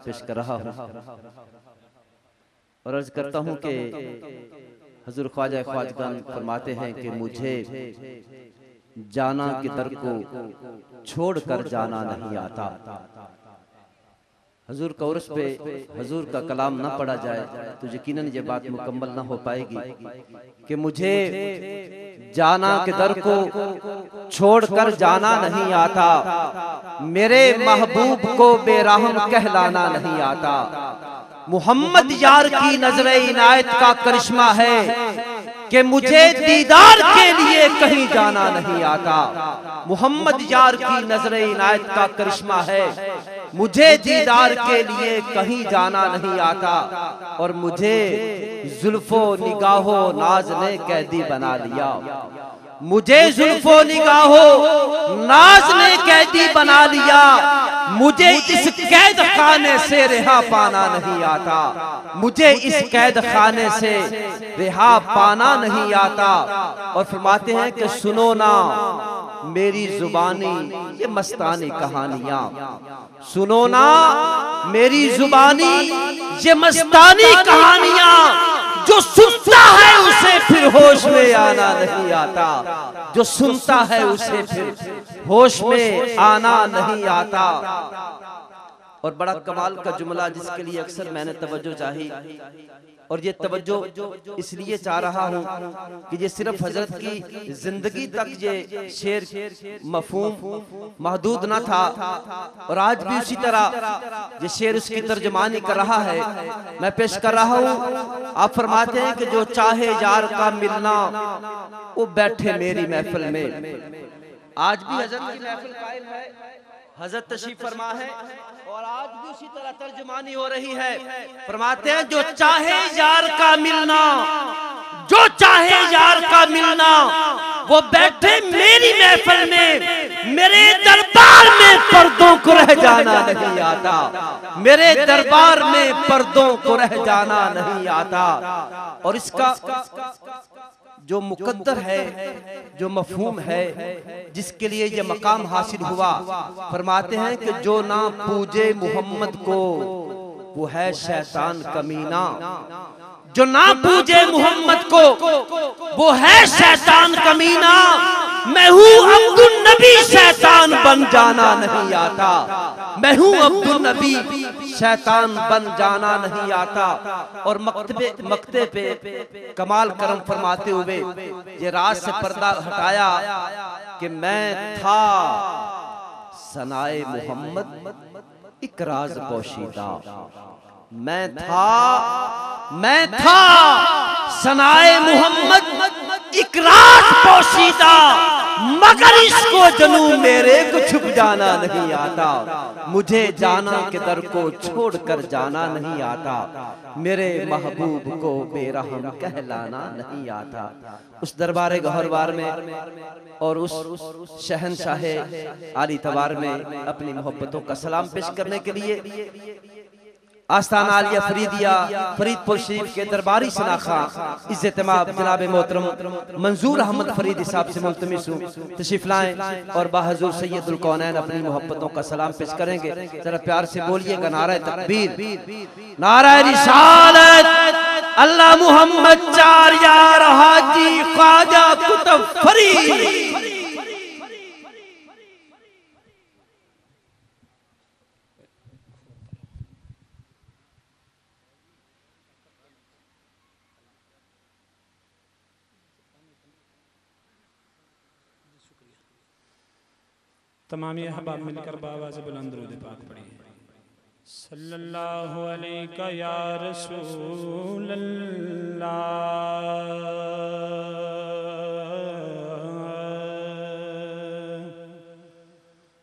पेश कर रहा हूँ और अर्ज करता हूँ कि हजूर ख्वाजा ख्वाजगान फरमाते हैं कि मुझे जाना के दर को छोड़कर जाना नहीं आता। हजूर का उर्स पे हजूर का कलाम ना पढ़ा जाए तो यकीनन ये बात मुकम्मल ना हो पाएगी कि मुझे जाना के दर को छोड़कर जाना नहीं आता, मेरे महबूब को बेरहम कहलाना नहीं आता। मोहम्मद यार की नजर इनायत का करिश्मा है कि मुझे दीदार के लिए कहीं जाना नहीं आता। मोहम्मद यार की नजर इनायत का करिश्मा है, मुझे दीदार के लिए कहीं जाना नहीं आता। और मुझे जुल्फो निगाहो नाज ने कैदी बना लिया, मुझे जुल्फो निगाहो नाज ने कैदी बना लिया। मुझे इस कैद खाने से रिहा पाना नहीं आता, मुझे इस कैद खाने से रिहा पाना नहीं आता। और फरमाते हैं कि सुनो ना मेरी जुबानी ये मस्तानी कहानियां, सुनो ना मेरी जुबानी ये मस्तानी कहानियां। जो सुनता है उसे फिर होश में आना नहीं आता, जो सुनता है उसे फिर होश में आना नहीं आता। और बड़ा कमाल का जुमला जिसके लिए अक्सर मैंने तवज्जो चाही, और ये तवज्जो इसलिए चाह रहा हूँ कि ये सिर्फ हजरत की जिंदगी तक ये शेर मफहूम महदूद ना था, और आज भी उसी तरह ये शेर उसकी तर्जमानी कर रहा है, मैं पेश कर रहा हूँ। आप फरमाते हैं कि जो चाहे यार का मिलना वो बैठे मेरी महफिल में। आज भी हजरत की महफिल कायम है, हजरत तशरीफ फरमा है, और आज भी उसी तरह तर्जुमानी हो रही है। फरमाते हैं जो चाहे यार का मिलना, जो चाहे यार का मिलना वो बैठे मेरी महफिल में। मेरे दरबार में पर्दों को रह जाना नहीं आता, मेरे दरबार में पर्दों को रह जाना नहीं आता। और इसका जो मुकद्दर है, जो मफहूम है, जिसके लिए ये मकाम हासिल हुआ, फरमाते हैं कि जो ना पूजे मोहम्मद को वो है शैतान कमीना। जो ना पूजे मोहम्मद को वो है शैतान कमीना। मैं हूँ अब्दुल नबी, शैतान बन जाना नहीं आता। मैं हूँ अब्दुल नबी, शैतान बन जाना नहीं आता। और मक्ते पे कमाल करम फरमाते हुए ये राज से पर्दा हटाया कि मैं था सनाए मोहम्मद एक राज पोशीदा। मैं था सनाए मोहम्मद एक राज पोशीदा, मगर इसको जनू मेरे को छुप जाना नहीं आता। मुझे जाना के दर को छोड़कर जाना नहीं आता, मेरे महबूब को बेरहम कहलाना नहीं आता। उस दरबारे गौहरवार में और उस शहनशाहे आली तवार में अपनी मोहब्बतों का सलाम पेश करने के लिए आस्थाना आलिया फरीदिया फरीदपुर शरीफ के दरबारी शनाखा इज्जतमाब जनाब मोहतरम मंजूर अहमद फरीदी साहब से मुल्तमिस हूँ तशरीफ लाएं और बाहजूर सैयदुल कौनैन अपनी मोहब्बतों का सलाम पेश करेंगे। जरा प्यार से बोलिएगा नारा तकबीर, नारा रिसालत, अल्लाह मुहम्मद चार यार हाजी ख्वाजा कुतुब फरीद। तमाम अहबाब मिलकर बाबा से बुलंद दुरूद पाक पढ़िए। सल्लल्लाहु अलैका या रसूल अल्लाह,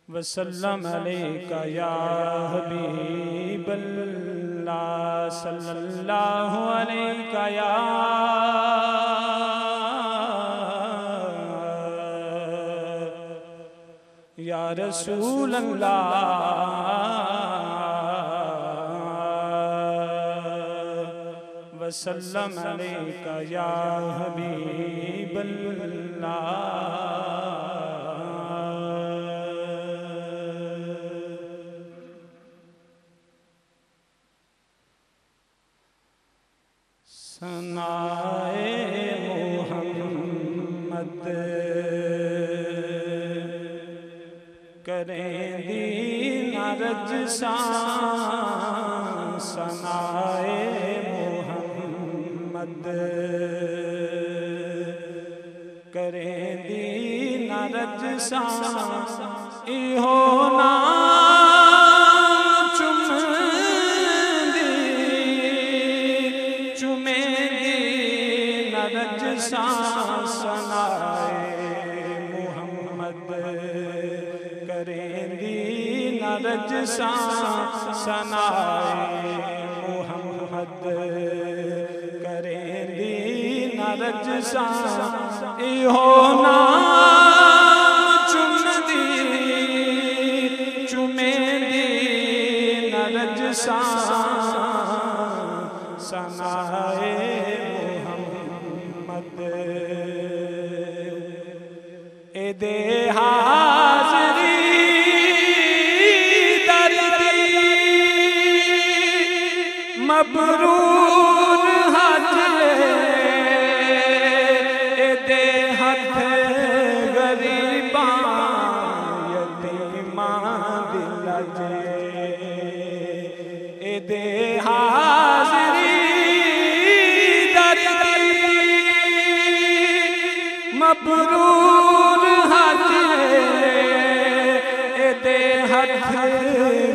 वसल्लम अलैका या हबीब अल्लाह, सल्लल्लाहु अलैका या रसूल अल्लाह, वसल्लम अलैका या हबीब अल्लाह। सनाए मोहम्मद करें दीन रजसा सनाए मोहम्मद करें दीन रजसा इहो ना सनाए मोहम्मद करें दीन रजसा सनाए मोहम्मद करें दीन रजसा इहो ना चुमदी चुमे दीन रजसा सनाए दे हाज़री दर्दी मबरूर हज दे हथ गरीबा यतीमा दिल जे दे हाज़री दर्दी मबरूर दे हथ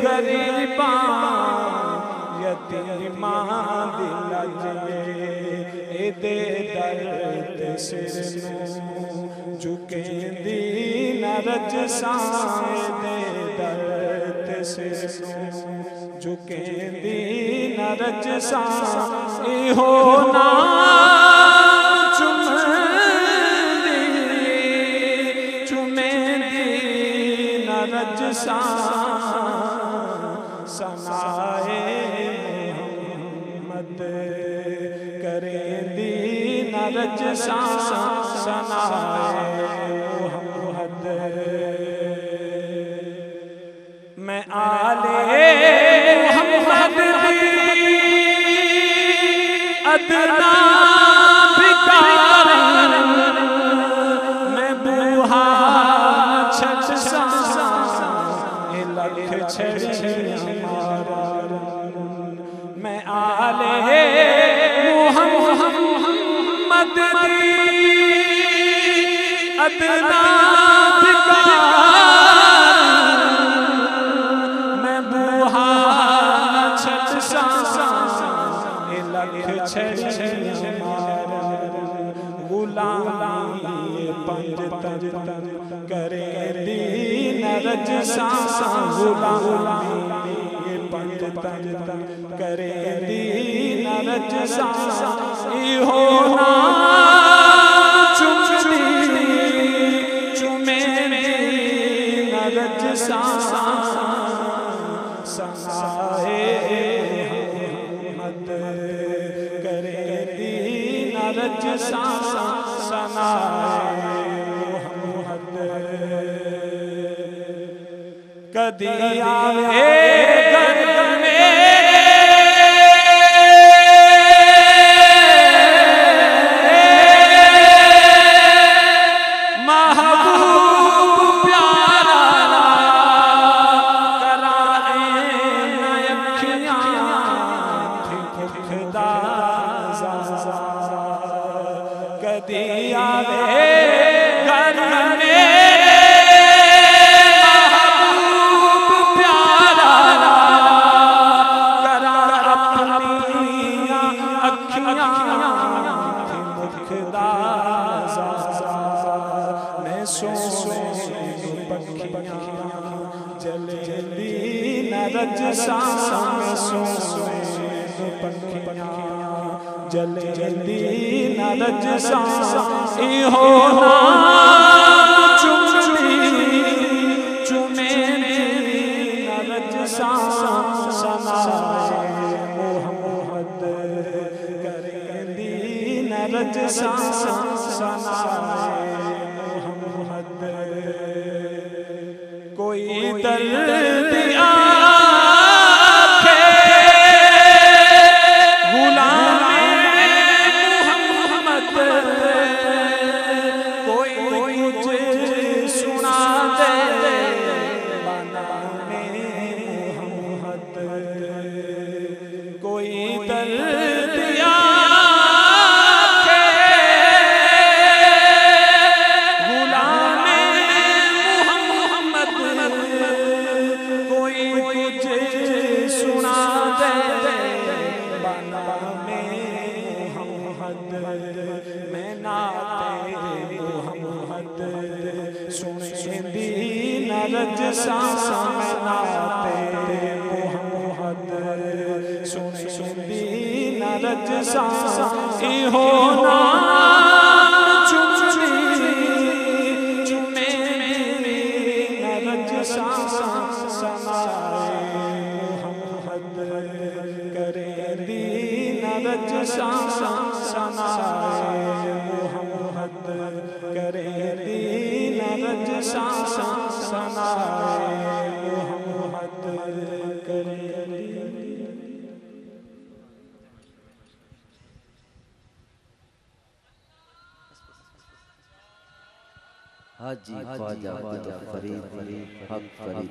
गरीबा यतीमा दिल जे दे दर्द सिर झुके दीन रजसा दे दर्द सिर झुके दीन रजसा इहो ना रजसा सनाए मोहम्मद करें दीन रजसा सनाए मोहम्मद मैं आले मोहम्मद अदना भिकार मैं बूहा मैं आले मोहम्मद अदना मैं बूहा छठ गुलामी पंज करे दीन रजसा गुलामी पंज करे दीन रजसा इहो ना चुमदी चुमे दीन रजसा सनाए मोहम्मद करे दीन रजसा सनाए मोहम्मद कदी आवे घर में महबूब प्यारा कराए न अखियां खुदा कदी आवे घर में रजसा जल्दी न रजसा इहो ना चुमदी चुमे न रजसा सनाए मोहम्मद करे दीन रजसा सनाए मोहम्मद कोई दर्द आखे गुलाम रज सा मैं नाते मोहम्मद सुनदी न रज सा इहो ना चुमदी चुमे न रज सा सनाए मोहम्मद करे दी न रज सा सनाए मोहम्मद करे दी न रज सा सनाए मोहम्मद करे हाजी ख्वाजा फरीद हक फरीद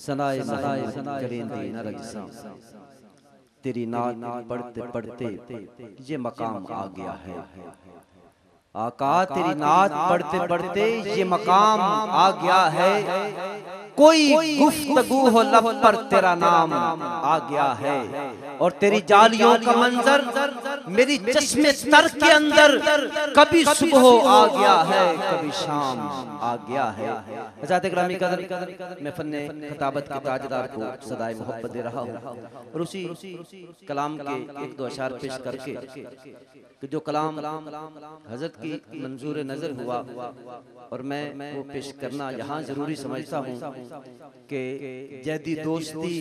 सनाए करेंदी न रजसा तेरी नात पढ़ते पढ़ते ये मकाम आ गया है आका तेरी नात पढ़ते पढ़ते ये मकाम आ गया है कोई गुफ्तगू हो लब पर तेरा नाम आ गया है और तेरी जालियों का मंजर मेरी चश्मे तर के अंदर कभी सुबह आ गया है कभी शाम आ गया है। हज़रत ग्रामी कदर मैं फन्ने खिताबत के ताजदार को सदाए मोहब्बत दे रहा हूँ और उसी कलाम के एक दो अशार पेश करके कि जो कलाम हजरत की मंजूर नजर हुआ और मैं वो पेश करना यहाँ जरूरी समझता हूँ कि जैदी दोस्ती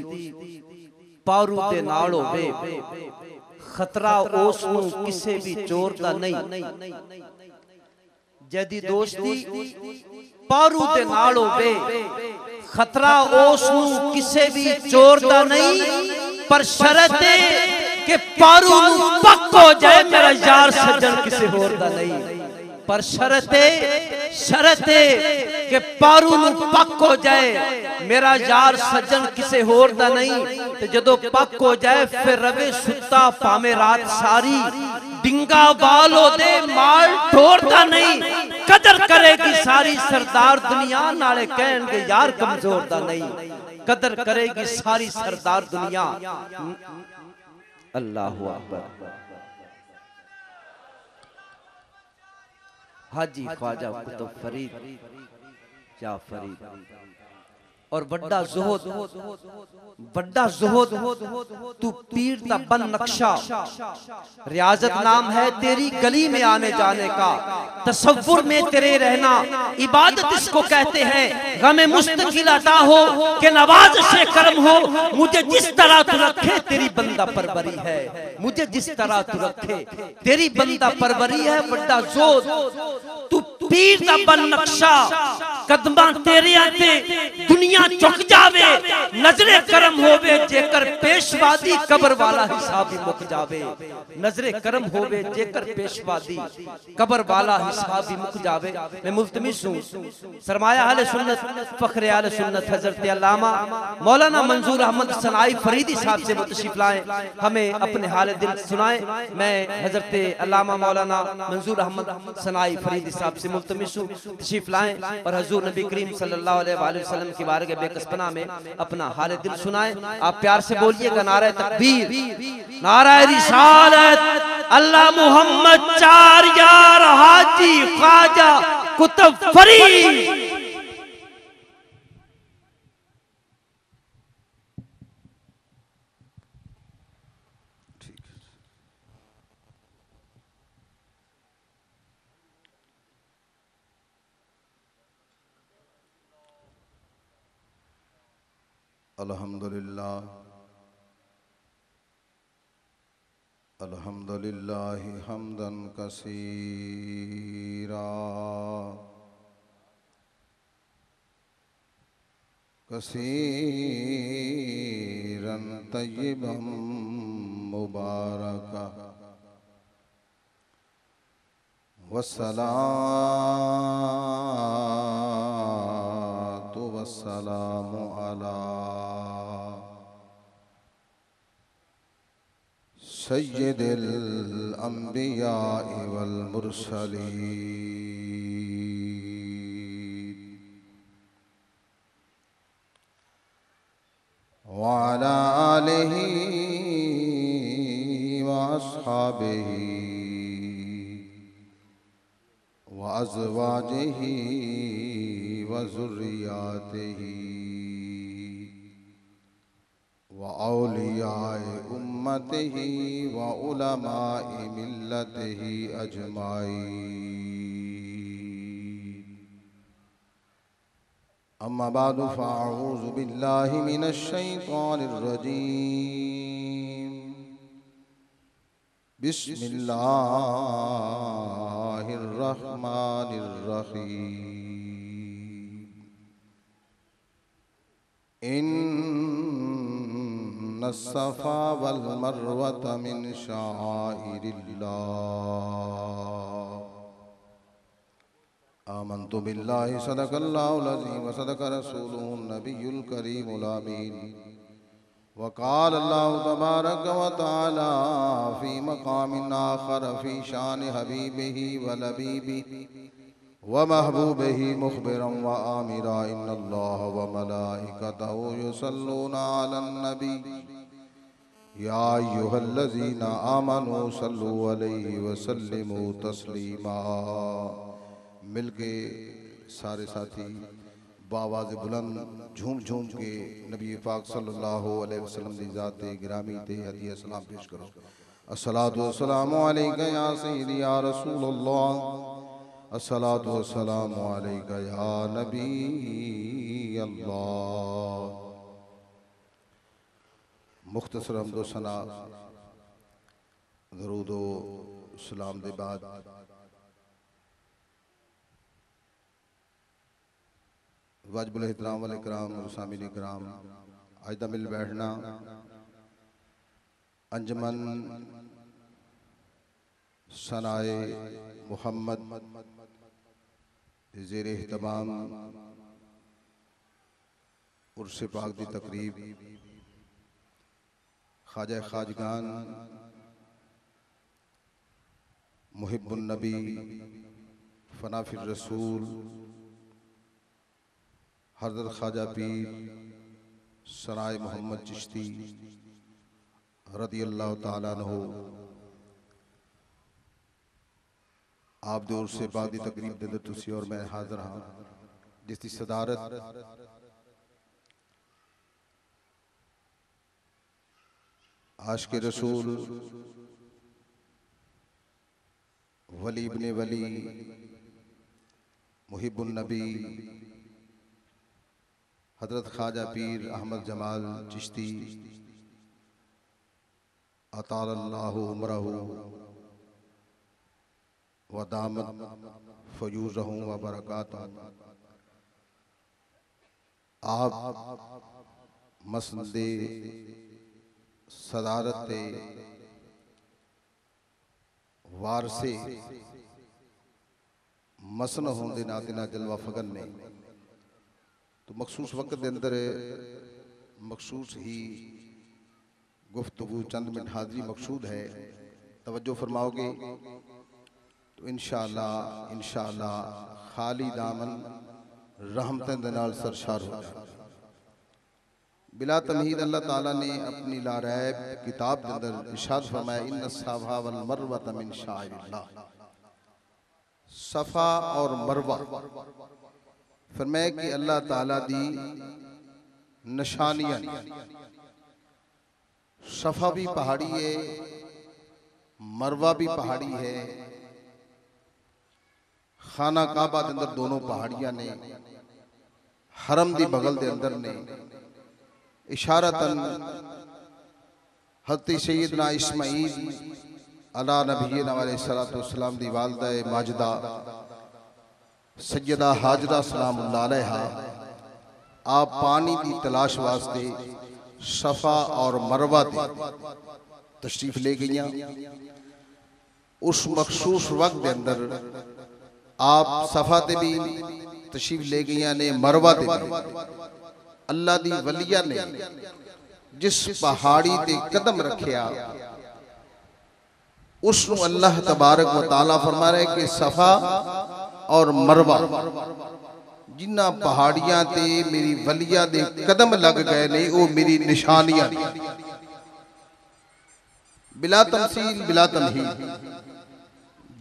पारू दे नाड़ो बे खतरा ओस नू किसे भी चोर दा नहीं जैदी दोस्ती पारू दे नाड़ो बे खतरा ओस नू किसे भी चोर दा नहीं पर शर्त के पारू नू पक्को जाए मेरा यार सज्जन किसे होर दा नहीं पर शर्त के पारू नू पक हो जाए मेरा यार सज्जन किसे होर दा नहीं ते जदों पक हो जाए फिर रवे सुता पावे रात सारी डिंगा बालो दे माल ठोरदा नहीं कदर करेगी सारी सरदार दुनिया नाले कहणगे यार कमजोर दा नहीं कदर करेगी सारी सरदार दुनिया अल्लाहु अकबर। हाजी ख्वाजा कुतुब फरीद या फरीद और बड्डा ज़ुहद तू पीर दा बन नक्शा रियाजत नाम है तेरी गली में आने जाने का तसव्वुर में तेरे रहना इबादत इसको कहते हैं गमे मुस्तकिल अता हो के नवाज से करम हो मुझे जिस तरह तू रखे तेरी बंदा परवरी है मुझे जिस तरह तू रखे तेरी बंदा परवरी है बड्डा ज़ुहद तू पीर दा बन नक्शा कदमां तेरे आते दुनिया चुक जावे नजरे करम होवे जेकर पेशवादी कबर वाला हिसाब ही मुक जावे नजरे करम होवे जेकर पेशवादी कबर वाला हिसाब ही मुक जावे। मैं मुल्तमिस हूं सरमाया अहले सुन्नत फखरे अहले सुन्नत हजरत अल्लामा मौलाना मंजूर अहमद सनाई फरीदी साहब से तशरीफ लाएं हमें अपने हाल दिल सुनाएं। मैं हजरत अल्लामा मौलाना मंजूर अहमद सनाई फरीदी साहब से मुल्तमिस हूं तशरीफ लाएं और हुजूर नबी करीम सल्लल्लाहु अलैहि वसल्लम की बारगाह बेकसपना में अपना हाल दिल सुनाएं। आप प्यार से बोलिएगा नारा तकबीर नारा रिसालत अल्लाह मुहम्मद चार यार हाजी ख्वाजा कुतुब फरीद। अल्हम्दुलिल्लाह अल्हम्दुलिल्लाहि हम्दन कसीरा कसीरन तय्यिबन मुबारका वस्सलातु वस्सलामु अला सय्यिदिल अंबिया वल मुरसलीन व अला आलिहि व अस्हाबिहि व अज़वाजिहि व व ज़ुर्रियातिही व औलियाए उम्मतिही व उलमाए मिल्लतिही अजमाईन। अम्मा बादु फ़अऊज़ु बिल्लाहि मिनश शैतानिर रजीम। बिस्मिल्लाहिर रहमानिर रहीम। इन्नस सफ़ा वल मरवत मिन शाइरिल्लाह। आमन्तु बिल्लाहि सदक़ल्लाहुल अज़ीम व सदक़ रसूलुहुन नबियुल करीमुल अमीन। वक़ाल अल्लाहु तबारक व तआला फ़ी मक़ामिन आख़र फ़ी शान हबीबिही व लबीबिही व महबूबिही मुख़बिरन व आमिरा इन्नल्लाह व मलाइकतहु युसल्लूना अलन नबी या अय्युहल्लज़ीना आमनू सल्लु अलैहि व सल्लिमू तस्लीमा। मिलके सारे साथी बावाज़ बुलंद झूम झूम के नबी पाक सल्लल्लाहु अलैहि वसल्लम दी ज़ात गिरामी ते हदिया सलाम पेश करो। अस्सलातु वस्सलामु अलैका या सय्यदी या रसूलल्लाह। अस्सलातु वस्सलामु अलैका या नबी अल्लाह। मुख्तसर हम्दो सना दरूद व सलाम दे बाद वाजिबुल एहतराम वाले कराम और सामीन कराम, आज दा मिल बैठना अंजमन सनाए मुहम्मद ज़ेर एहतमाम उर्स पाक दी तकरीब ख्वाजा खाजगान मुहिब्बुन नबी फनाफिर रसूल हज़रत ख्वाजा पीर सराय मोहम्मद चिश्ती रदियल्लाहु ताला अन्हु आप दूर से बादी तकरीब दे तुसी और मैं हाज़िर हाँ, जिसकी सदारत आशिक़ रसूल वली इब्ने वली मुहिब्बुन नबी हज़रत ख्वाजा पीर अहमद जमाल चिश्ती अतालल्लाहु उमरहु व दामत फयूज़हु व बरकातहु। आप मसनदे सदारत वारसे मसन होंदे नाते ना जलवा फगन ने तो मखसूस वक्त के अंदर मखसूस ही गुफ्तगू चंद मिनट हाज़री मकसूद है। तवज्जो फरमाओगे तो इंशाअल्लाह खाली दामन रहमतन दे नाल सरशार हो जाए। बिला तमहीद अल्लाह ताला ने अपनी लारैब किताब के अंदर इरशाद फरमाया इन्नस सफ़ा वल मरवत मिन शाइरिल्लाह। सफ़ा और मरवा फरमाया कि अल्लाह ताला दी निशानियां। सफ़ा भी पहाड़ी है, मरवा भी पहाड़ी है। खाना काबा के अंदर दोनों पहाड़ियां ने, हरम दी बगल दे अंदर ने। इशारतन हज़रत सैयदना इस्माईल अला नबीना अलैहिस्सलातु वस्सलाम दी वालिदा माजिदा सैयदा हाजरा सलामुल्लाह अलैहा आप पानी की तलाश वास्ते सफ़ा और मरवा ते तशरीफ ले गईयां। उस मखसूस वक्त के अंदर आप सफ़ा ते भी तशरीफ ले गईयां ने, मरवा ते भी। अल्लाह दी वलिया ने जिस पहाड़ी ते कदम रखिया उसनु अल्लाह तबारक व तआला फरमा रहे कि सफ़ा और मरवा जिन्ना पहाड़ियां ते मेरी वलिया दे कदम लग गए नहीं, वो मेरी निशानियां बिला तमसील बिला तमहीद।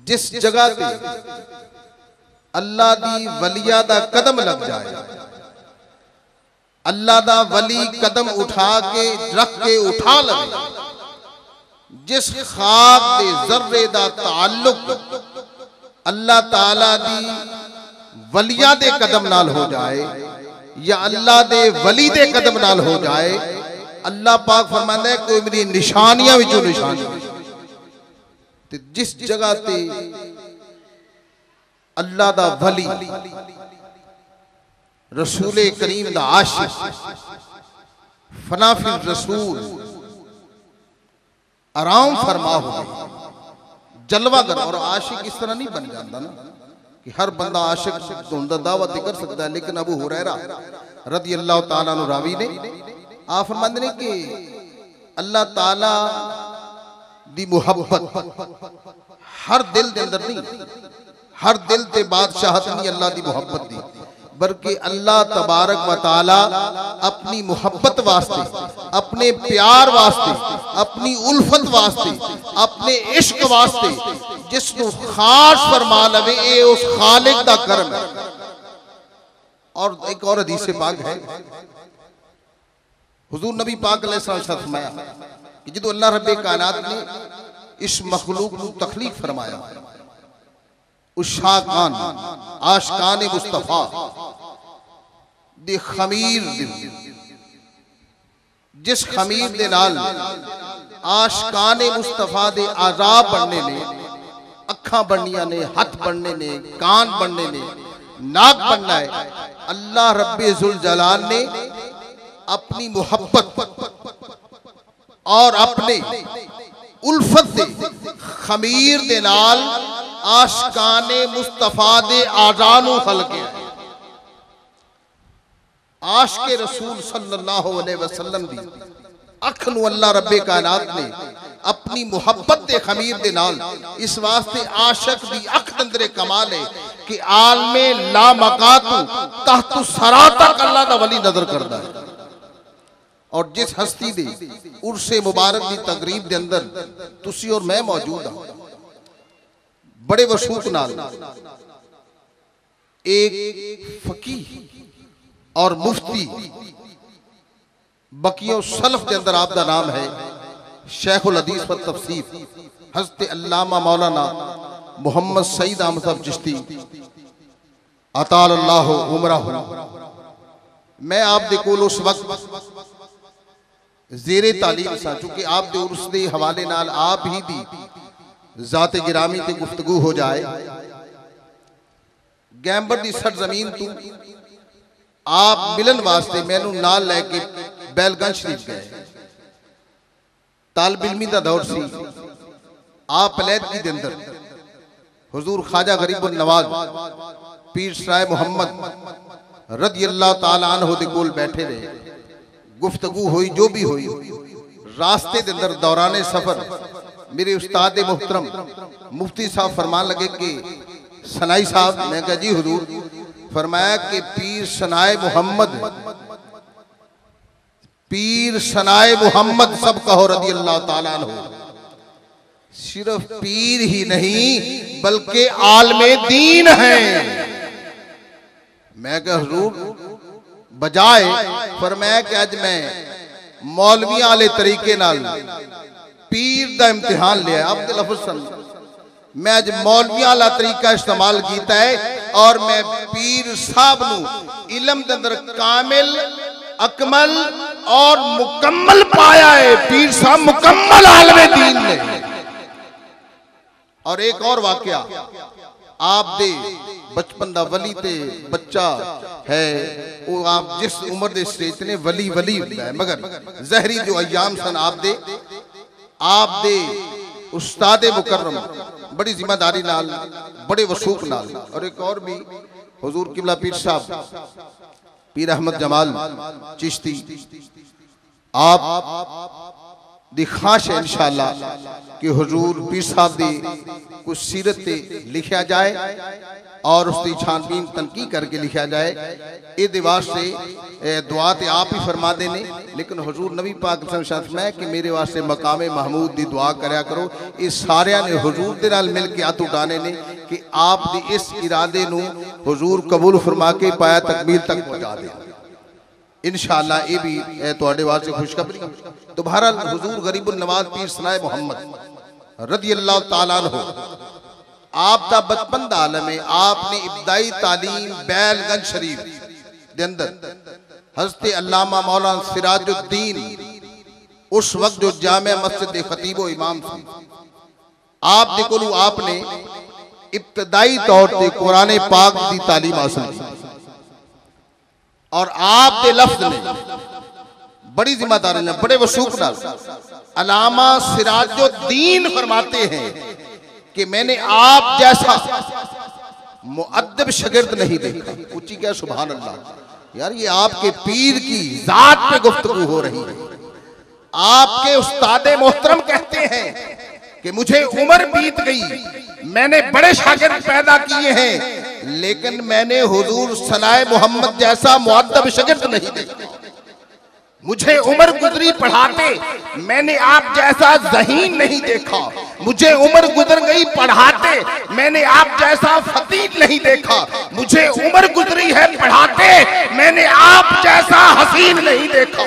जिस जगह पे अल्लाह दी वलिया दा कदम लग जाए, अल्लाह दा वली कदम उठा के रख के उठा लवे, जिस खाक दे जर्रे दा ताल्लुक अल्लाह ताला दी वलिया दे कदम नाल हो जाए या अल्लाह दे वली दे कदम नाल हो जाए, अल्लाह पाक फरमांदा है कोई मेरी निशानियां विचों निशानी ते जिस जगह ते अल्लाह दा वली रसूल करीम दा आशिक फनाफिल रसूल आराम फरमा हो जलवागर। और आशिक इस तरह नहीं बन जाता ना कि हर बंदा आशिक होंदा दावा ते कर सकता है, लेकिन अबू हुरैरा रज़ी अल्लाह ताला अन्हु रावी ने आप फरमाते ने कि अल्लाह ताला दी मुहब्बत हर दिल दे अंदर नहीं, हर दिल ते बादशाहत नहीं अल्लाह दी मुहब्बत दी, बल्कि अल्लाह तबारक व ताला अपनी मुहब्बत वास्ते, अपने प्यार वास्ते, अपनी उल्फत वास्ते, अपने इश्क वास्ते जिसको खास फरमा लवे ये उस खालिक दा करम है। और एक और हदीस पाक है, हुजूर नबी पाक अलैहिस्सलाम ने फरमाया कि जदों अल्लाह रब्बे कायनात ने इस मखलूक को तखलीक फरमाया, उस शाकान आशिकान मुस्तफा दे खमीर दे, जिस खमीर दे नाल आशिकान मुस्तफा दे आज़ाब बनने ने, अखा बननिया ने, हाथ बनने ने, कान बनने ने, नाक बनना है, अल्लाह रब्बे जुल जलाल ने अपनी मोहब्बत और अपने उल्फत दे खमीर दे नाल आशिकाने मुस्तफा दे आज़ानू खलके। आशिके रसूल सल्लल्लाहु अलैहि वसल्लम दी अख नू अल्लाह रब्बे कायनात ने अपनी मुहब्बत दे खमीर दे नाल इस वास्ते आशिक दी अख दे अंदर कमाल है कि आलमे ला मकातू तहतु सरा तक अल्लाह दा वली नजर करदा है। और जिस हस्ती दे उर्से मुबारक की तकरीब के अंदर तुसी और मैं मौजूद हाँ, बड़े वसूख नाल एक फकीह और मुफ्ती बकियों सलफ के अंदर आपका नाम है शेखुल हदीस व तफसीर हज़रत अल्लामा मौलाना मोहम्मद सईद अहमद साहब चिश्ती अतालल्लाहु उमरहु। मैं आप दे कोल उस वक्त ज़ेरे तालीम सा, चूंकि आप दे उर्स दे हवाले नाल आप ही दी ज़ाते गिरामी ते गुफ्तगू हो जाए, गैंबर दी सरजमीन तू आप मिलन वास्ते मैनू नाल लैके बैलगंज शरीफ गए। तालिब इल्मी दा दौर सी, आप अलैदगी दे अंदर हुजूर ख्वाजा गरीबुन नवाज पीर साहिब मोहम्मद रज़ी अल्लाह ताला अन्हु दे कोल बैठे रहे, गुफ्तगू हुई जो भी हुई। रास्ते के अंदर दौराने सफर मेरे उस्ताद मुहतरम मुफ्ती साहब फरमान लगे कि सनाई साहब, मैं कहा जी हुजूर, फरमाया कि पीर सनाए मोहम्मद, पीर सनाए मोहम्मद सब कहो रज़ी अल्लाह ताला अन्हु, सिर्फ पीर ही नहीं बल्कि आलमे दीन है। मैं कहा हुजूर बजाए फरमाया कि अज मैं मौलवियां वाले तरीके नाल पीर दा इम्तिहान लिया। आप लफ्ज़ सुन, मैं अज मौलवियां वाला तरीका इस्तेमाल किया है और मैं पीर साहब नू इल्म दे अंदर कामिल अकमल और मुकम्मल पाया है। पीर साहब मुकम्मल आलमे दीन ने। और एक और वाकया, आप दे बचपन दा वली ते बच्चा है, वो आप जिस उम्र दे स्टेज ने वली वली है, मगर जहरी जो अयाम सन आप दे उस्ताद मुकर्रम बड़ी जिम्मेदारी नाल, बड़े वसूख नाल। और एक और भी हुजूर किबला पीर साहब पीर अहमद जमाल चिश्ती, आप दी ख्वाहिश है इंशाअल्लाह कि हुजूर पीर साहब दी कुछ सीरत लिखा जाए और उसकी छानबीन तनकीद करके लिखा जाए। ये वास्ते दुआ तो आप ही फरमा देने, लेकिन हुजूर नबी पाक फरमाया कि मेरे वास्ते मकामे महमूद दी दुआ करया करो। ये सारे ने हुजूर दे नाल मिल के हथ उठाने ने कि कि आप दी इस इरादे नू हुजूर कबूल फरमा के पाया तकमील तक पहुंचा दे। इंशाअल्लाह ये भी तुहाडे वास्ते खुशखबरी। तो बहरहाल हुजूर गरीबुल नवाज पीर सनाए मोहम्मद रज़ी अल्लाह तआला अन्हु आप दा बचपन दा आलम है। आपने इब्तदाई तालीम बैलगंज शरीफ दे अंदर हज़रत अल्लामा मौलाना सिराजुद्दीन उस वक्त जो जामे मस्जिद दे खतीब व इमाम थे, आप दे कोलू आपने इब्तदाई तौर पे कुरान पाक दी तालीम हासिल की और आप दे लफ्ज ने बड़ी जिम्मेदारी ने बड़े वसूख नाल अल्लामा सिराजुद्दीन फरमाते हैं कि मैंने आप जैसा मुअद्दब शागिर्द नहीं देखा। ऊंची क्या सुभान अल्लाह। यार ये आपके पीर की जात पे गुफ्तगू हो रही है। आपके उस्तादे मोहतरम कहते हैं कि मुझे उम्र बीत गई, मैंने बड़े शागिर्द पैदा किए हैं, लेकिन मैंने हुजूर सनाए मोहम्मद जैसा मुअद्दब शागिर्द नहीं देखा। मुझे उम्र गुजरी पढ़ाते, मैंने आप जैसा ज़हीन नहीं देखा। मुझे उम्र गुजर गई पढ़ाते, मैंने आप जैसा फतीह नहीं देखा। मुझे उम्र गुजरी है पढ़ाते, मैंने आप जैसा हसीन नहीं देखा।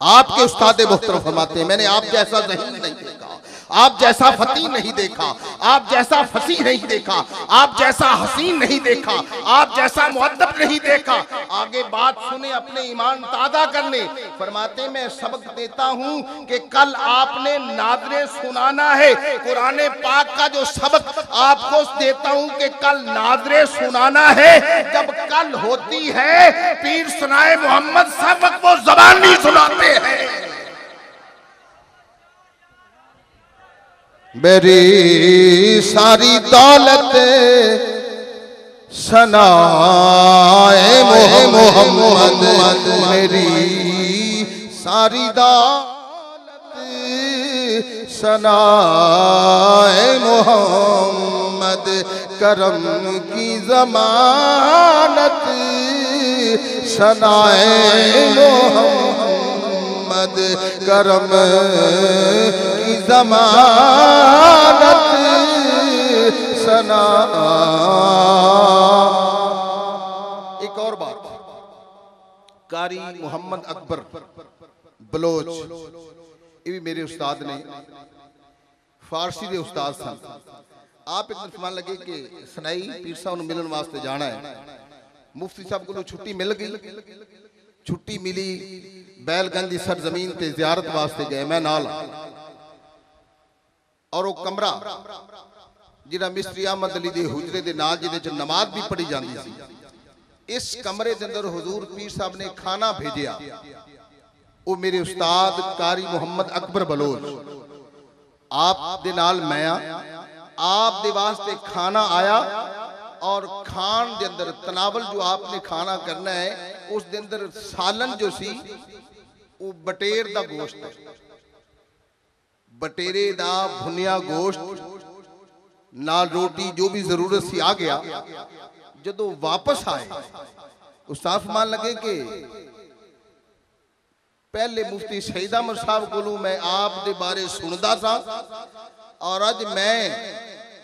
आपके उस्ताद मोहतरम फरमाते हैं मैंने आप जैसा ज़हीन नहीं देखा, आप जैसा फतीह नहीं देखा, आप जैसा फसीह नहीं देखा, आप जैसा हसीन नहीं देखा, आप जैसा मुअद्दब नहीं देखा। आगे बात सुने अपने ईमान ताज़ा करने। फरमाते मैं सबक देता हूँ कि कल आपने नाज़रे सुनाना है। कुरान पाक का जो सबक आपको देता हूँ कि कल नाज़रे सुनाना है। जब कल होती है पीर सनाए मोहम्मद सबक वो ज़बानी सुनाते हैं। मेरी सारी दौलत सनाए मोहम्मद, मेरी सारी दौलत सनाए मोहम्मद, करम की ज़मानत सनाए मोहम्मद, करम की ज़मानत सना। एक और बात, कारी मोहम्मद अकबर बलोच ये भी मेरे उस्ताद ने फारसी के उस्ताद सन। आप एक दिन फरमान लगे कि सनाई पीर साहब मिलन वास्ते जाना है। मुफ्ती साहब को छुट्टी मिल गई, छुट्टी मिली, बैलगंज की सरजमीन ते जियारत वास्ते गए, मैं नाल और वो कमरा जिहड़ा मिस्त्री अहमद अली दे हुजरे दे नाल जिहदे च नमाज भी पढ़ी जाती सी, इस कमरे के अंदर हुजूर पीर साहब ने खाना भेजिया। वो मेरे उस्ताद कारी मोहम्मद अकबर बलोच आप दे नाल मैं आप दे वास्ते खाना आया और खान दे अंदर तनावल जो आपने खाना करना है उस दे अंदर सालन जो सी वो बटेर दा गोश्त, बटेरे दा भुनिया गोश्त नाल रोटी जो भी जरूरत सी आ गया। जदों वापस आए उस्ताद फरमान लगे कि पहले मुफ्ती शहीद अहमद साहब को मैं आप दे बारे सुनदा सा और अज मैं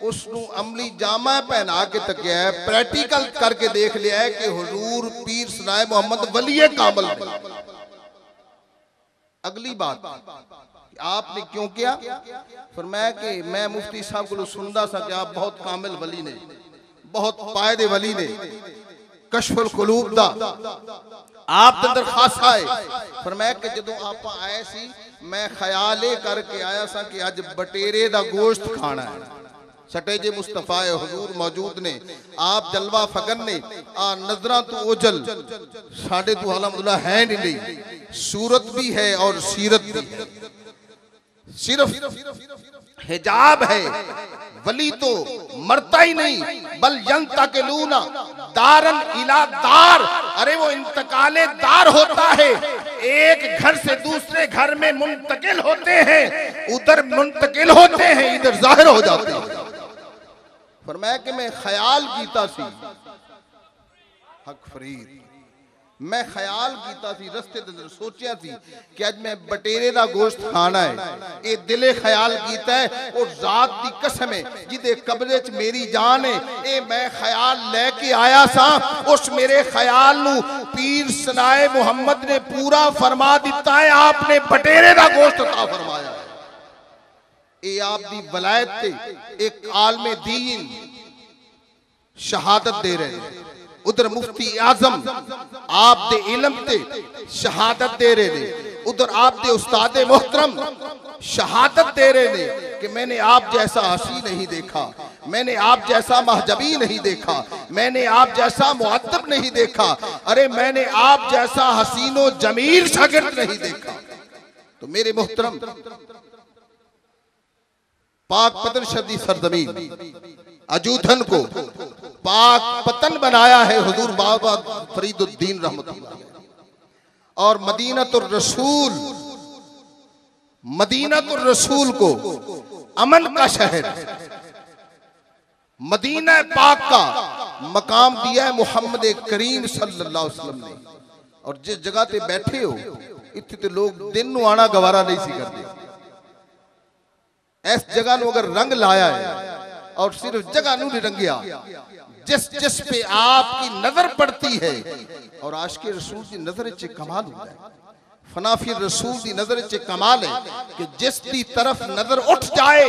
उसनू अमली जामा पहना के तकिया है, प्रैक्टिकल करके देख लिया है कि हुजूर पीर सनाए मोहम्मद वलीए कामिल। अगली बात आपने क्यों किया? फरमाया कि मैं मुफ्ती साहब को सुनदा सा कि आप बहुत कामिल वली ने, बहुत पायदे वली ने, कशफुल कुलूब दा आप अंदर खासा है। फरमाया कि जदों आप आए सी मैं ख्याल करके आया सा कि अज बटेरे दा गोश्त खाना है। सटेजे मुस्तफा हुजूर मौजूद ने, आप जलवा फगन ने, आ नजरा तो ओजल साढ़े तो अलहमदुलिल्लाह है नहीं, सूरत भी है और सीरत भी है। सिर्फ हिजाब है, वली तो मरता ही नहीं, बल यंतकिलूना दारन इला दार। अरे वो इंतकाले दार होता है, एक घर से दूसरे घर में मुंतकिल होते हैं, उधर मुंतकिल होते हैं, इधर जाहिर हो जाते हैं। फरमाया कि मैं ख्याल कीता सी हक फरीद मैं ख्याल कीता सी रस्ते दे अंदर सोचिया सी कि अज मैं बटेरे दा गोश्त खाना है। ये दिले ख्याल कीता है और जात दी कसम है जिदे कब्जे च मेरी जान है, ये मैं ख्याल लेके आया सा। उस मेरे ख्याल नू पीर सनाए मुहम्मद ने पूरा फरमा दिता है। आपने बटेरे दा गोश्त अता फरमाया है। ये आप दी वलायत ते एक आलमे दीन शहादत दे रहे हैं। उधर मुफ्ती आजम आप दे इल्म ते शहादत दे रहे ने, उधर आप दे उस्ताद मोहतरम शहादत दे रहे ने कि मैंने आप जैसा हसी नहीं देखा, मैंने आप जैसा महजबी नहीं देखा, मैंने आप जैसा मुअद्दब नहीं देखा, अरे मैंने आप जैसा हसीनो जमील शागिर्द नहीं देखा। तो मेरे मोहतरम पाक पतन शदी सरजमीन अजूधन को पाक पतन बनाया है हुजूर बाबा फरीदुद्दीन रहमतुल्लाह। और मदीनतुर रसूल को अमन का शहर, मदीना पाक का मकाम दिया है मोहम्मद करीम सल्लल्लाहु अलैहि वसल्लम ने। और जिस जगह पे बैठे हो इत्थे ते लोग दिन नूं आना गवारा नहीं सी करते। इस जगह नूं अगर रंग लाया है और सिर्फ जगह नूं नहीं रंगिया, जिस जिस पे आपकी नजर पड़ती है, और आशिक़े रसूल की नजर च कमाल होता है, फनाफी रसूल की नजर च कमाल है कि जिसकी तरफ नजर उठ जाए,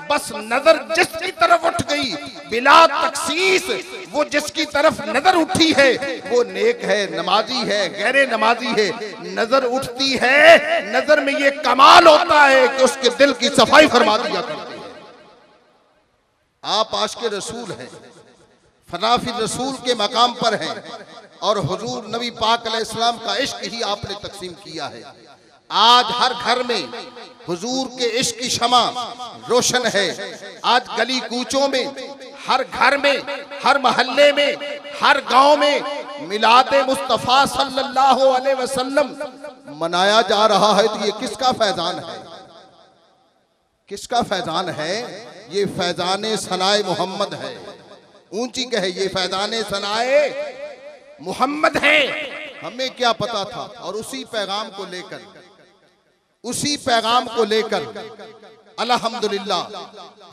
बस नजर जिसकी तरफ उठ गई बिला तखसीस, वो जिसकी तरफ नजर उठी है वो नेक है, नमाजी है, गैर नमाजी है, नजर उठती है। नजर में ये कमाल होता है कि उसके दिल की सफाई फरमा दिया करती है। आप आशिक़े रसूल हैं, फनाफी रसूल के मकाम पर हैं, और हुजूर नबी पाक अलैहिस्सलाम का इश्क ही आपने तकसीम किया है। आज हर घर में हुजूर के इश्क की शमा रोशन है। आज गली कूचों में, हर घर में, हर मोहल्ले में, हर गांव में मिलादे मुस्तफा सल्लल्लाहु अलैहि वसल्लम मनाया जा रहा है। तो ये किसका फैजान है? किसका फैजान है? ये फैजान सनाए मोहम्मद है। ऊंची कहे ये फैजान सनाए मोहम्मद है। हमें क्या पता था? और उसी पैगाम को लेकर अल्हम्दुलिल्लाह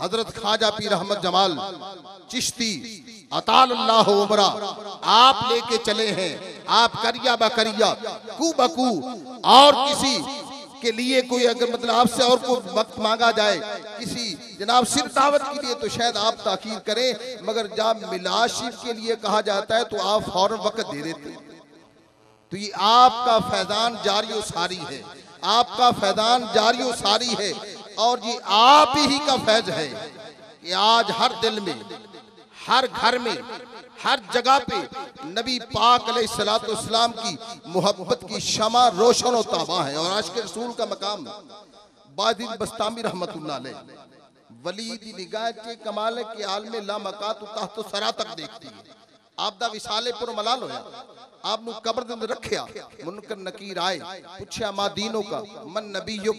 हजरत ख्वाजा पीर अहमद जमाल चिश्ती अतालल्लाहु उमरा आप लेके चले हैं। आप करिया बकरिया कू बकू और किसी के लिए कोई अगर मतलब आपसे और कोई वक्त मांगा जाए किसी जनाब सिर दावत के लिए तो शायद आप ताकीर करें, मगर जब मिलाद शरीफ के लिए कहा जाता है तो आप फौरन वक्त दे देते हैं। तो ये आपका फैजान जारी सारी है, आपका फैजान जारी सारी है। और ये आप ही का फैज है कि आज हर दिल में, हर घर में, हर जगह पे नबी पाक अलैहिस्सलाम की मोहब्बत की शमा रोशन और ताबा है। और आशिक़े रसूल का मकाम बादिल बस्तामी रहमतुल्लाह अलैह वली दी निगाह के कमाल के आलमे ला मकात तहत सरा तक देखती है। आप दा विसाले पुर मलाल होया, आप नु कब्र दे अंदर रखिया, मुनकर नकीर आए पूछया मा दीनों का मन नबीयुक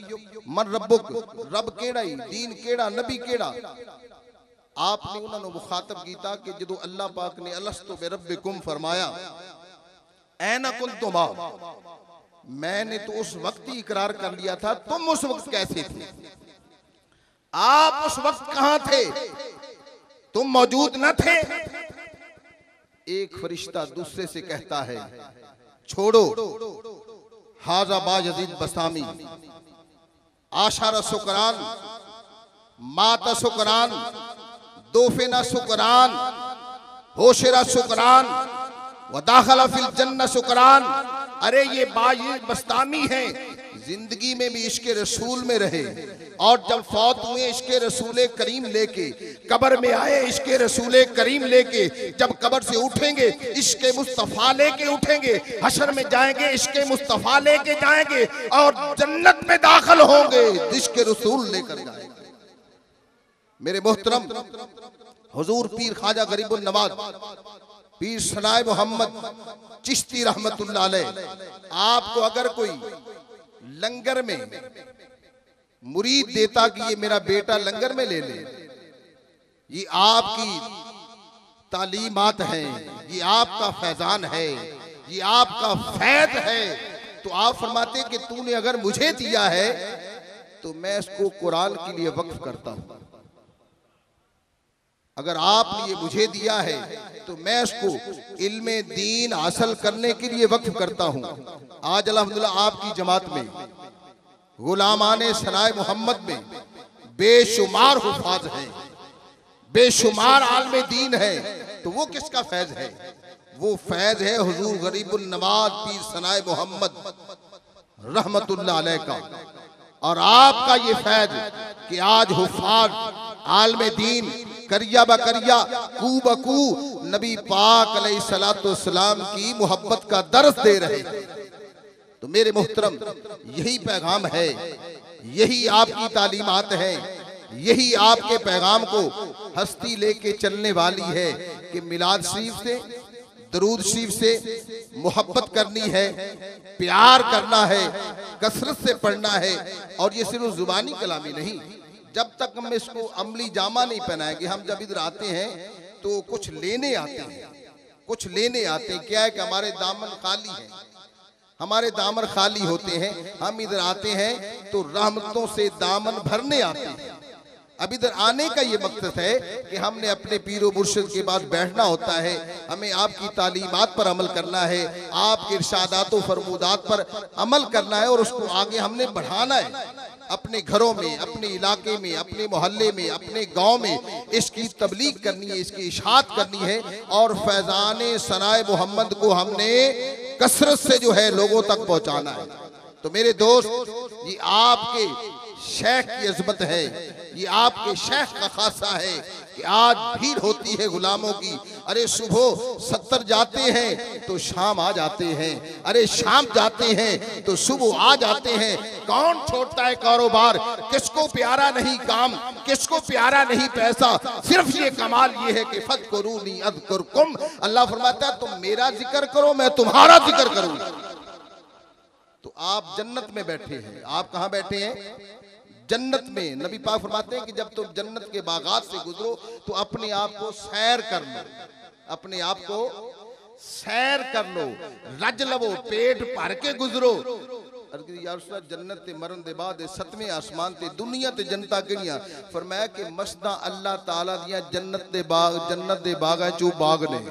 मन रब्बुक, रब केड़ा ही, दीन केड़ा, नबी केड़ा। आपने उन्होंने मुखातब कीता कि जदों अल्लाह पाक ने अलस्तु बिरब्बिकुम फरमाया ऐना कुंतुमा, मैंने तो उस वक्त ही इकरार कर लिया था, तुम उस वक्त कैसे थे? आप उस वक्त कहां थे? तुम मौजूद न थे। एक फरिश्ता दूसरे से कहता है छोड़ो, हाजा बायजीद बस्तामी आशारा सुकरान माता सुकरान दोफेना सुकरान होशेरा सुकरान व दाखला फिल जन्नत सुकरान। अरे ये बायजीद बस्तामी है, जिंदगी में भी इश्क़े रसूल में रहे और जब फौत हुए इश्क़े रसूल करीम लेके कब्र में आए, इश्क़े रसूल करीम लेके जब कब्र से उठेंगे इश्क़े मुस्तफ़ा लेके उठेंगे, हशर में जाएंगे इश्क़े मुस्तफ़ा लेके जाएंगे और जन्नत में दाखिल होंगे इश्क़े रसूल लेकर जाएंगे। मेरे मोहतरम हुजूर पीर ख्वाजा गरीबुल नवाज पीर सनाए मोहम्मद चिश्ती रहमतुल्लाह अलैह, आपको अगर कोई लंगर में मुरीद देता कि ये मेरा बेटा लंगर में ले ले, ये आपकी तालीमात हैं, ये आपका फैजान है, ये आपका फैज है। तो आप फरमाते कि तूने अगर मुझे दिया है तो मैं इसको कुरान के लिए वक्फ करता हूं। अगर आपने ये मुझे दिया है तो मैं इसको इल्मे दीन हासिल करने के लिए वक्फ करता हूं। आज अल्हम्दुलिल्लाह आपकी जमात में, गुलामाने सनाए मोहम्मद में बेशुमार हुफाज हैं, बेशुमार आलमे दीन है। तो वो किसका फैज है? वो फैज है हुजूर गरीबुल नवाज पीर सनाए मोहम्मद रहमतुल्लाह अलैह का। और आपका ये फैज कि आज हुफाज आलमे दीन करिया बकरिया कू बकू नबी पाक अलैहिस्सलाम की मोहब्बत का दर्स दे रहे। तो मेरे मोहतरम, यही पैगाम है, यही आपकी तालीमात है, यही आपके पैगाम को हस्ती लेके चलने वाली है कि मिलाद शरीफ से, दरूद शरीफ से मोहब्बत करनी है, प्यार करना है, कसरत से पढ़ना है। और ये सिर्फ जुबानी कलामी नहीं, जब तक हम इसको अमली जामा नहीं पहनाएंगे। हम जब इधर आते हैं तो कुछ लेने आते हैं, कुछ लेने आते हैं। क्या है कि हमारे दामन खाली है, हमारे दामन खाली होते हैं। हम इधर आते हैं तो रहमतों से दामन भरने आते हैं। अब इधर आने का ये मकसद है कि हमने अपने पीरो मुर्शिद के बाद बैठना होता है, हमें आपकी तालीमात पर अमल करना है, आपके इरशादात व फरमूदात पर अमल करना है और उसको आगे हमने बढ़ाना है। अपने घरों में, अपने इलाके में, अपने मोहल्ले में, अपने गांव में इसकी तबलीग करनी है, इसकी इशाअत करनी है। और फैजान सनाए मोहम्मद को हमने कसरत से जो है लोगों तक पहुंचाना है। तो मेरे दोस्त, ये आपके शेख की अजमत है, ये आपके शेख का खासा है कि आज भीड़ होती है गुलामों की। अरे सुबह 70 जाते हैं तो शाम आ जाते हैं, अरे शाम जाते हैं तो सुबह आ जाते हैं। कौन छोड़ता है कारोबार? किसको प्यारा नहीं काम, किसको प्यारा नहीं पैसा, सिर्फ ये कमाल ये है कि फज़कुरूनी अज़कुरकुम। अल्लाह फरमाता है तुम मेरा जिक्र करो, मैं तुम्हारा जिक्र करूंगा। तो आप जन्नत में बैठे हैं। आप कहां बैठे हैं? जन्नत में। नबी पाक फरमाते हैं कि जब तुम जन्नत के बागात से गुजरो तो अपने आप को सैर कर लो, अपने आप को सैर कर लो, रज लवो, पेट भर के गुजरो। यार जन्नत ते मरन दे बाद सतवें आसमान ते दुनिया ते जनता किहड़ियां? फरमाया कि मस्जिदां अल्लाह ताला दियां जन्नत दे बागां चों बाग ने।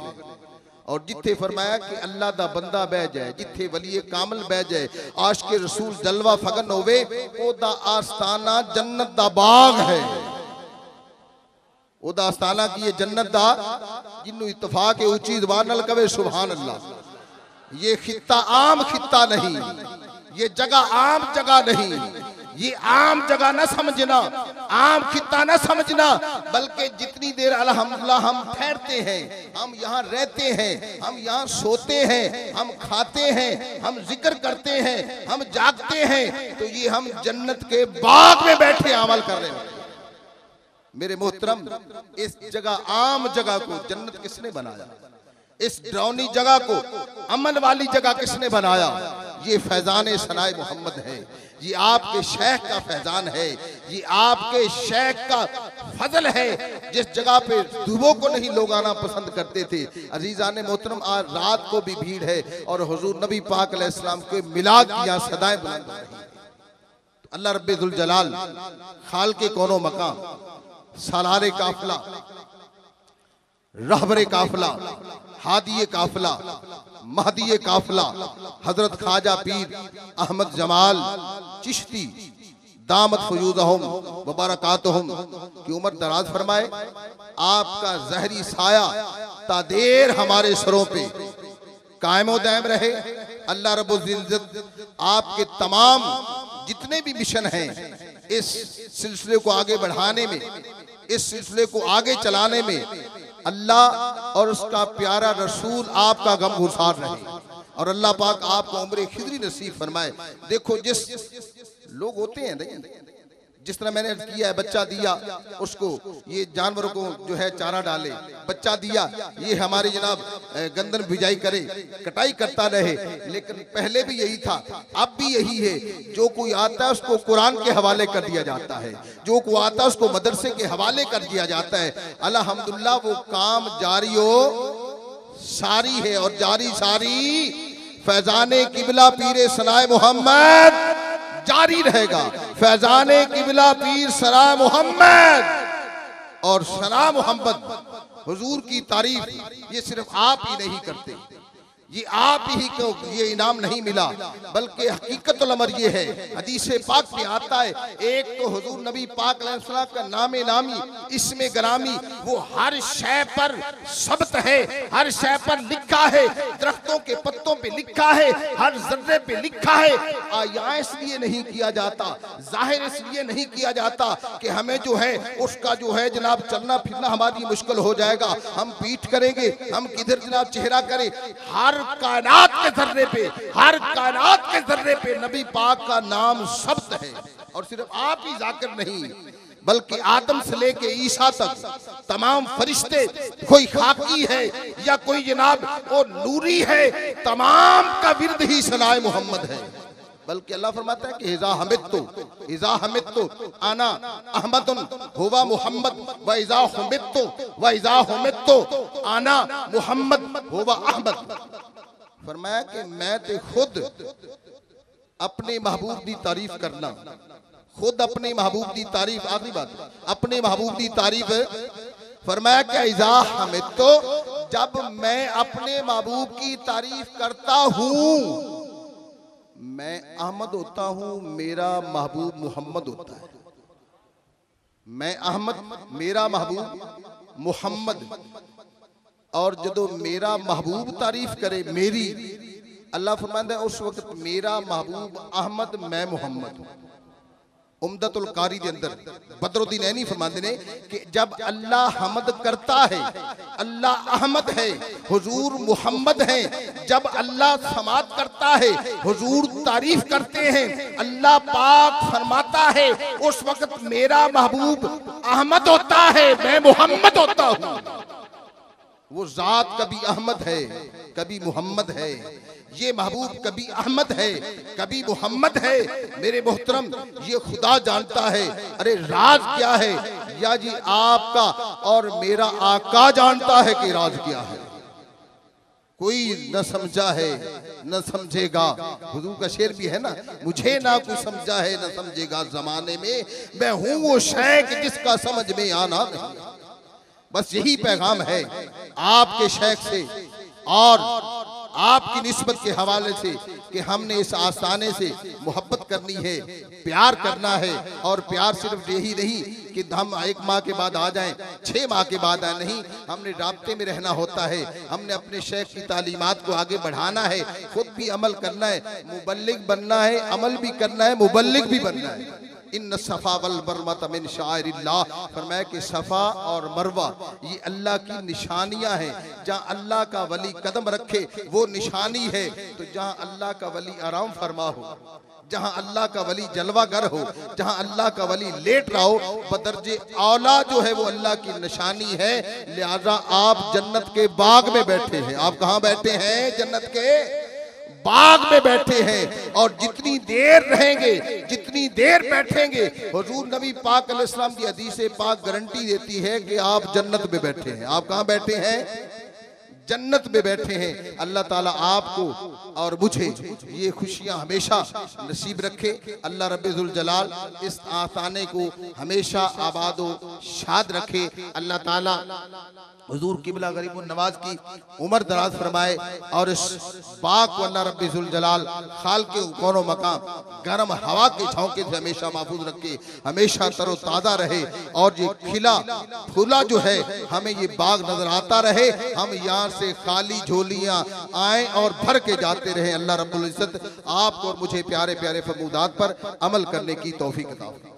और जिथे फरमाया कि अल्लाह दा बंदा बह जाए, जिथे वली कामल बह जाए, आशिक़े रसूल जलवा फगन होवे, ओदा आस्ताना जन्नत दा बाग है। ओदा आस्ताना की जन्नत दा, जिन्नू इत्तफाक है ऊंची ज़बान नाल कवे सुभान अल्लाह। ये खित्ता आम खित्ता नहीं, ये जगह आम जगह नहीं, ये आम जगह ना समझना, आम खित्ता ना समझना, बल्कि जितनी देर अल्हम्दुलिल्लाह हम ठहरते हैं, हम यहाँ रहते हैं, हम यहाँ सोते हैं, हम खाते हैं, हम जिक्र करते हैं, हम जागते हैं, तो ये हम जन्नत के बाग में बैठे अमल कर रहे हैं। मेरे मोहतरम, इस जगह आम जगह को जन्नत किसने बनाया? इस डरौनी जगह को अमन वाली जगह किसने बनाया? ये फैजान सनाए मोहम्मद है, ये आपके शेख का फैजान है, ये आपके शेख का फजल है। जिस जगह पे दुबों को नहीं लोग आना पसंद करते थे, अजीजान मोहतरम आज रात को भी भीड़ है और हुजूर नबी पाक अलैहिस्सलाम के मिलाद की यहाँ सदाएं बुलंद हो रही हैं। अल्लाह रब्बे जुल जलाल खाल के कोनो मकाम, सालारे काफिला, रहबरे काफिला, हादिये काफिला, महदिये काफिला, हजरत ख्वाजा पीर अहमद जमाल चिश्ती दामत फयूज़हुम व बरकातुहुम की उम्र दराज फरमाए। आपका जहरी साया तादेर हमारे सरों पे कायमो दायम रहे। अल्लाह रब्बुल इज्जत आपके तमाम जितने भी मिशन हैं, इस सिलसिले को आगे बढ़ाने में, इस सिलसिले को आगे चलाने में अल्लाह और उसका प्यारा रसूल आपका गमगुसार रहे और अल्लाह पाक आपको उम्र खिदरी नसीब फरमाए। देखो जिस लोग होते हैं, जिस तरह मैंने किया है, बच्चा दिया उसको, ये जानवरों को जो है चारा डाले, बच्चा दिया, ये हमारे जनाब गंदन भिजाई करे, कटाई करता रहे। लेकिन पहले भी यही था, अब भी यही है। जो कोई आता है उसको कुरान के हवाले कर दिया जाता है, जो कोई आता है उसको मदरसे के हवाले कर दिया जाता है। अल्हम्दुलिल्लाह वो काम जारी हो सारी है और जारी सारी फैजाने किबला पीरे सनाए मोहम्मद जारी रहेगा। फैजाने किबला पीर सनाए मोहम्मद और सना मोहम्मद हुजूर की तारीफ ये सिर्फ आप ही नहीं करते, ये आप ही को ये इनाम नहीं मिला, बल्कि हकीकतुल अमर ये है, हदीस पाक में आता है, एक तो हुजूर नबी पाक अलैहिस्सलाम का नामे नामी इसमें ग्रामी वो हर शय पर शब्द है, हर शय पर लिखा है, दरख्तों के पत्तों पे लिखा है, हर जर्रे पे लिखा है। आया इसलिए नहीं किया जाता, जाहिर इसलिए नहीं किया जाता कि हमें जो है उसका जो है जनाब चलना फिरना हमारी मुश्किल हो जाएगा, हम पीठ करेंगे, हम किधर जनाब चेहरा करें। हर कायनात के जर्रे पे, हर कायनात के जर्रे पे नबी पाक का नाम शब्द है। और सिर्फ आप ही जाकिर नहीं, बल्कि आदम से लेके ईसा तक तमाम फरिश्ते, कोई खाकी है या कोई जनाब वो नूरी है, तमाम का विरद ही सनाए मोहम्मद है। बल्कि अल्लाह फरमाता है कि इज़ा हमित्तु आना अहमदुन हुवा मुहम्मद व इज़ा हुमित्तु आना मुहम्मद हुवा अहमद। फरमाया कि मैं ते खुद अपने महबूब दी तारीफ करना, खुद अपने महबूब दी तारीफ, आखिरी बात, अपने महबूब दी तारीफ। फरमाया कि इज़ा हमित्तु, जब मैं अपने महबूब की तारीफ करता हूँ मैं अहमद होता हूं, मेरा महबूब मोहम्मद होता है। मैं अहमद, मेरा महबूब मोहम्मद। और जदों मेरा महबूब तारीफ करे मेरी, अल्लाह फरमाता है उस वक्त मेरा महबूब अहमद, मैं मोहम्मद। उम्दतुल कारी के अंदर बदरुद्दीन ऐनी फरमाते ने कि जब अल्लाह हमद करता है, अल्लाह अहमद है, हुजूर मोहम्मद है। जब अल्लाह समात करता है, हुजूर तारीफ करते हैं, अल्लाह पाक फरमाता है उस वक्त मेरा महबूब अहमद होता है, मैं मोहम्मद होता हूं। वो जात कभी अहमद है, कभी मोहम्मद है। ये महबूब कभी अहमद है, कभी मोहम्मद है। मेरे मोहतरम, ये खुदा जानता है। अरे राज क्या है? या जी आपका और मेरा आका जानता है कि राज क्या है। कोई न समझा है न समझेगा। हुजूर का शेर भी है ना, मुझे ना कोई समझा है न समझेगा जमाने में, मैं हूं वो शेख जिसका समझ में आना नहीं। बस यही पैगाम है आपके शेख से और आपकी निस्बत के हवाले से कि हमने इस आस्थाने से मोहब्बत करनी है, प्यार करना है। और प्यार सिर्फ यही नहीं कि हम 1 माह के बाद आ जाएं, 6 माह के बाद आए, नहीं, हमने राब्ते में रहना होता है। हमने अपने शेख की तालीमात को आगे बढ़ाना है, खुद भी अमल करना है, मुबल्लिग बनना है, अमल भी करना है, मुबल्लिग भी बनना है। इन सफ़ा वल मरवा मिन शाइरिल्लाह, फरमाया कि सफ़ा और मरवा ये अल्लाह की निशानियां हैं। जहाँ अल्लाह का वली कदम रखे वो निशानी है। तो जहाँ अल्लाह का वली आराम फरमा हो, जहाँ अल्लाह का वली जलवागर हो, जहाँ अल्लाह का वली लेट रहा हो, बदरजे औला जो है वो अल्लाह की निशानी है। लिहाजा आप जन्नत के बाग में बैठे हैं। आप कहाँ बैठे हैं? जन्नत के बाग में बैठे हैं। और जितनी देर रहेंगे, जितनी देर बैठेंगे, हुजूर नबी पाक अलैहिस्सलाम की हदीस पाक गारंटी देती है कि आप जन्नत में बैठे हैं। आप कहाँ बैठे हैं? जन्नत में बैठे हैं। अल्लाह ताला आपको और मुझे ये खुशियां हमेशा नसीब रखे। अल्लाह रब्बुल जलाल इस आस्थाने को हमेशा आबाद व शाद रखे। अल्लाह ताला हुजूर किबला गरीबुन नवाज की उम्र दराज फरमाए और इस बाग को अल्लाह रब्बुल जलाल खाल के कोनो मकाम गर्म हवा के झोंके से हमेशा महफूज रखे, हमेशा तरोताज़ा रहे। और ये खिला फूला जो है हमें ये बाग नजर आता रहे, हम यहाँ से खाली झोलियां आए और भर के जाते रहे। अल्लाह रब्बुल इज्जत आपको और मुझे प्यारे प्यारे फरमूदात पर अमल करने की तौफीक अता फरमाए।